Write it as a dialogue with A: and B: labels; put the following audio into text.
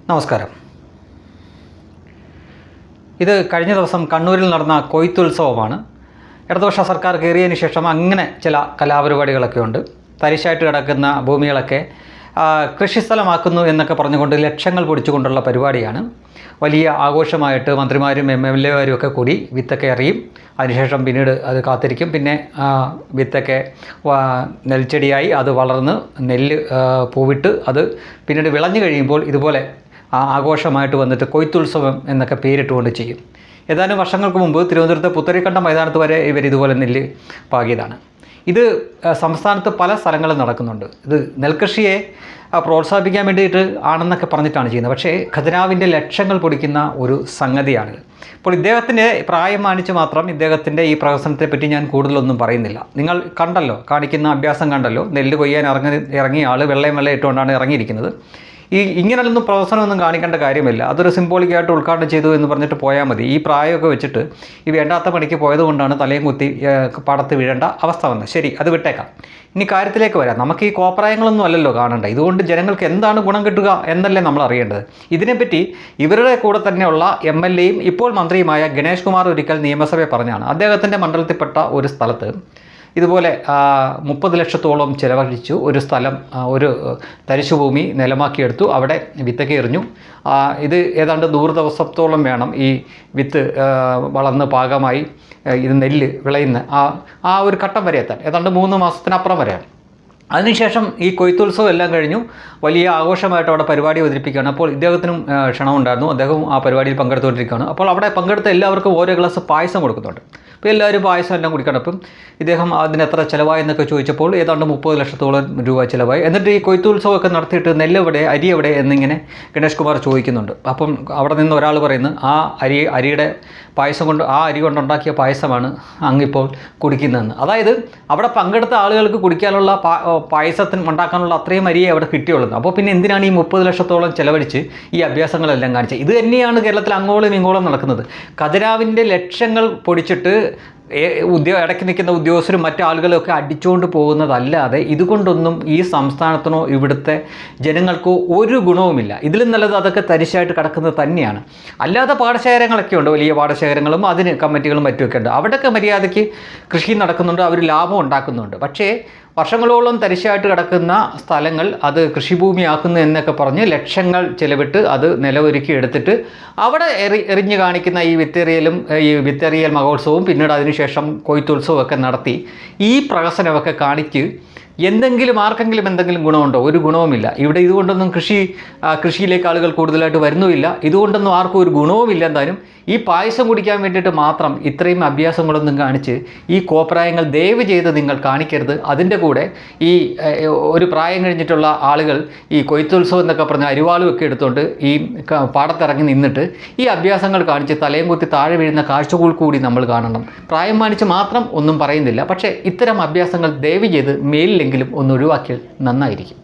A: നമസ്കാരം. ഇത് കഴിഞ്ഞ ദിവസം കണ്ണൂരിൽ നടന്ന കൊയ്ത്തുത്സവമാണ്. ഇടതുപക്ഷ സർക്കാർ കയറിയതിന് ശേഷം അങ്ങനെ ചില കലാപരിപാടികളൊക്കെ ഉണ്ട്. തരിശായിട്ട് കിടക്കുന്ന ഭൂമികളൊക്കെ കൃഷിസ്ഥലമാക്കുന്നു എന്നൊക്കെ പറഞ്ഞുകൊണ്ട് ലക്ഷങ്ങൾ പൊടിച്ചുകൊണ്ടുള്ള പരിപാടിയാണ്. വലിയ ആഘോഷമായിട്ട് മന്ത്രിമാരും MLA-മാരും ഒക്കെ കൂടി വിത്തൊക്കെ എറിയും. അതിനുശേഷം പിന്നീട് അത് കാത്തിരിക്കും. പിന്നെ വിത്തൊക്കെ നെൽച്ചെടിയായി അത് വളർന്ന് നെല്ല് പൂവിട്ട് അത് പിന്നീട് വിളഞ്ഞു കഴിയുമ്പോൾ ഇതുപോലെ ആഘോഷമായിട്ട് വന്നിട്ട് കൊയ്ത്തുത്സവം എന്നൊക്കെ പേരിട്ടുകൊണ്ട് ചെയ്യും. ഏതാനും വർഷങ്ങൾക്ക് മുമ്പ് തിരുവനന്തപുരത്തെ പുത്തരിക്കണ്ടം മൈതാനത്ത് വരെ ഇവർ ഇതുപോലെ നെല്ല് പാകിയതാണ്. ഇത് സംസ്ഥാനത്ത് പല സ്ഥലങ്ങളും നടക്കുന്നുണ്ട്. ഇത് നെൽകൃഷിയെ പ്രോത്സാഹിപ്പിക്കാൻ വേണ്ടിയിട്ട് ആണെന്നൊക്കെ പറഞ്ഞിട്ടാണ് ചെയ്യുന്നത്. പക്ഷേ ഖജനാവിൻ്റെ ലക്ഷങ്ങൾ പൊടിക്കുന്ന ഒരു സംഗതിയാണിത്. അപ്പോൾ ഇദ്ദേഹത്തിൻ്റെ പ്രായം മാനിച്ച് മാത്രം ഇദ്ദേഹത്തിൻ്റെ ഈ പ്രഹസനത്തെപ്പറ്റി ഞാൻ കൂടുതലൊന്നും പറയുന്നില്ല. നിങ്ങൾ കണ്ടല്ലോ, കാണിക്കുന്ന അഭ്യാസം കണ്ടല്ലോ. നെല്ല് കൊയ്യാൻ ഇറങ്ങിയ ആൾ വെള്ളയും ഇട്ടുകൊണ്ടാണ് ഇറങ്ങിയിരിക്കുന്നത്. ഇങ്ങനെയൊന്നും പ്രവർത്തനമൊന്നും കാണിക്കേണ്ട കാര്യമില്ല. അതൊരു സിംബോളിക്കായിട്ട് ഉദ്ഘാടനം ചെയ്തു എന്ന് പറഞ്ഞിട്ട് പോയാൽ മതി. ഈ പ്രായമൊക്കെ വെച്ചിട്ട് ഈ വേണ്ടാത്ത പണിക്ക് പോയതുകൊണ്ടാണ് തലയും കുത്തി പാടത്ത് വീഴേണ്ട അവസ്ഥ വന്നത്. ശരി, അത് വിട്ടേക്കാം. ഇനി കാര്യത്തിലേക്ക് വരാം. നമുക്ക് ഈ കോപ്രായങ്ങളൊന്നും അല്ലല്ലോ കാണേണ്ട. ഇതുകൊണ്ട് ജനങ്ങൾക്ക് എന്താണ് ഗുണം കിട്ടുക എന്നല്ലേ നമ്മൾ അറിയേണ്ടത്. ഇതിനെപ്പറ്റി ഇവരുടെ കൂടെ തന്നെയുള്ള MLA-യും ഇപ്പോൾ മന്ത്രിയുമായ ഗണേഷ് കുമാർ ഒരിക്കൽ നിയമസഭയിൽ പറഞ്ഞാണ്. അദ്ദേഹത്തിൻ്റെ മണ്ഡലത്തിൽപ്പെട്ട ഒരു സ്ഥലത്ത് ഇതുപോലെ 30 ലക്ഷത്തോളം ചിലവഴിച്ചു ഒരു സ്ഥലം, ഒരു തരിശുഭൂമി നിലമാക്കിയെടുത്തു. അവിടെ വിത്തൊക്കെ എറിഞ്ഞു. ഇത് ഏതാണ്ട് 100 ദിവസത്തോളം വേണം ഈ വിത്ത് വളർന്ന് പാകമായി ഇത് നെല്ല് വിളയുന്ന ആ ഒരു ഘട്ടം വരെ എത്താൻ. ഏതാണ്ട് 3 മാസത്തിനപ്പുറം വരെയാണ്. അതിനുശേഷം ഈ കൊയ്ത്തുത്സവം എല്ലാം കഴിഞ്ഞു വലിയ ആഘോഷമായിട്ട് അവിടെ പരിപാടി അവതരിപ്പിക്കുകയാണ്. അപ്പോൾ ഇദ്ദേഹത്തിനും ക്ഷണമുണ്ടായിരുന്നു. അദ്ദേഹവും ആ പരിപാടിയിൽ പങ്കെടുത്തുകൊണ്ടിരിക്കുകയാണ്. അപ്പോൾ അവിടെ പങ്കെടുത്ത എല്ലാവർക്കും ഓരോ ഗ്ലാസ് പായസം കൊടുക്കുന്നുണ്ട്. അപ്പോൾ എല്ലാവരും പായസം എല്ലാം കുടിക്കണം. അപ്പം ഇദ്ദേഹം അതിന് എത്ര ചിലവായി എന്നൊക്കെ ചോദിച്ചപ്പോൾ ഏതാണ്ട് 30 ലക്ഷത്തോളം രൂപ ചിലവായി. എന്നിട്ട് ഈ കൊയ്ത്തുത്സവമൊക്കെ നടത്തിയിട്ട് നെല്ല് എവിടെ, അരി എവിടെ എന്നിങ്ങനെ ഗണേഷ് കുമാർ ചോദിക്കുന്നുണ്ട്. അപ്പം അവിടെ നിന്ന് ഒരാൾ പറയുന്നു, ആ അരിയുടെ പായസം കൊണ്ട്, ആ അരി കൊണ്ടുണ്ടാക്കിയ പായസമാണ് അങ്ങിപ്പോൾ കുടിക്കുന്നതെന്ന്. അതായത് അവിടെ പങ്കെടുത്ത ആളുകൾക്ക് കുടിക്കാനുള്ള പായസത്തിന് ഉണ്ടാക്കാനുള്ള അത്രയും അരിയെ അവിടെ കിട്ടിയുള്ളൂ. അപ്പോൾ പിന്നെ എന്തിനാണ് ഈ 30 ലക്ഷത്തോളം ചിലവഴിച്ച് ഈ അഭ്യാസങ്ങളെല്ലാം കാണിച്ചത്? ഇത് തന്നെയാണ് കേരളത്തിൽ അങ്ങോളം ഇങ്ങോളം നടക്കുന്നത്. ഖജനാവിൻ്റെ ലക്ഷങ്ങൾ പൊടിച്ചിട്ട് ഇടയ്ക്ക് നിൽക്കുന്ന ഉദ്യോഗസ്ഥരും മറ്റാളുകളൊക്കെ അടിച്ചുകൊണ്ട് പോകുന്നതല്ലാതെ ഇതുകൊണ്ടൊന്നും ഈ സംസ്ഥാനത്തിനോ ഇവിടുത്തെ ജനങ്ങൾക്കോ ഒരു ഗുണവുമില്ല. ഇതിലും നല്ലത് അതൊക്കെ തരിശായിട്ട് കിടക്കുന്നത് തന്നെയാണ്. അല്ലാതെ പാടശേഖരങ്ങളൊക്കെ ഉണ്ട്, വലിയ പാടശേഖരങ്ങളും അതിന് കമ്മിറ്റികളും മറ്റുമൊക്കെ ഉണ്ട്. അവിടെയൊക്കെ മര്യാദയ്ക്ക് കൃഷി നടക്കുന്നുണ്ട്, അവർ ലാഭം ഉണ്ടാക്കുന്നുണ്ട്. പക്ഷേ വർഷങ്ങളോളം തരിശായിട്ട് കിടക്കുന്ന സ്ഥലങ്ങൾ അത് കൃഷിഭൂമിയാക്കുന്നു എന്നൊക്കെ പറഞ്ഞ് ലക്ഷങ്ങൾ ചിലവിട്ട് അത് നിലവൊരുക്കി എടുത്തിട്ട് അവിടെ എറിഞ്ഞ് കാണിക്കുന്ന ഈ വിത്തെറിയൽ മഹോത്സവവും പിന്നീട് അതിനുശേഷം കൊയ്ത്തുത്സവമൊക്കെ നടത്തി ഈ പ്രഹസനമൊക്കെ കാണിച്ച് ആർക്കെങ്കിലും എന്തെങ്കിലും ഗുണമുണ്ടോ? ഒരു ഗുണവുമില്ല. ഇവിടെ ഇതുകൊണ്ടൊന്നും കൃഷിയിലേക്ക് ആളുകൾ കൂടുതലായിട്ട് വരുന്നുമില്ല. ഇതുകൊണ്ടൊന്നും ആർക്കും ഒരു ഗുണവുമില്ല. എന്തായാലും ഈ പായസം കുടിക്കാൻ വേണ്ടിയിട്ട് മാത്രം ഇത്രയും അഭ്യാസങ്ങളൊന്നും കാണിച്ച് ഈ കോപ്രായങ്ങൾ ദയവ് ചെയ്ത് നിങ്ങൾ കാണിക്കരുത്. അതിൻ്റെ കൂടെ ഈ ഒരു പ്രായം കഴിഞ്ഞിട്ടുള്ള ആളുകൾ ഈ കൊയ്ത്തുത്സവം എന്നൊക്കെ പറഞ്ഞ് അരിവാളുമൊക്കെ എടുത്തുകൊണ്ട് ഈ പാടത്തിറങ്ങി നിന്നിട്ട് ഈ അഭ്യാസങ്ങൾ കാണിച്ച് തലയും കുത്തി താഴെ വീഴുന്ന കാഴ്ചകൾ കൂടി നമ്മൾ കാണണം. പ്രായം മാനിച്ച് മാത്രം ഒന്നും പറയുന്നില്ല. പക്ഷേ ഇത്തരം അഭ്യാസങ്ങൾ ദയവ് ചെയ്ത് മേലിലെങ്കിലും ഒന്ന് ഒഴിവാക്കിയാൽ നന്നായിരിക്കും.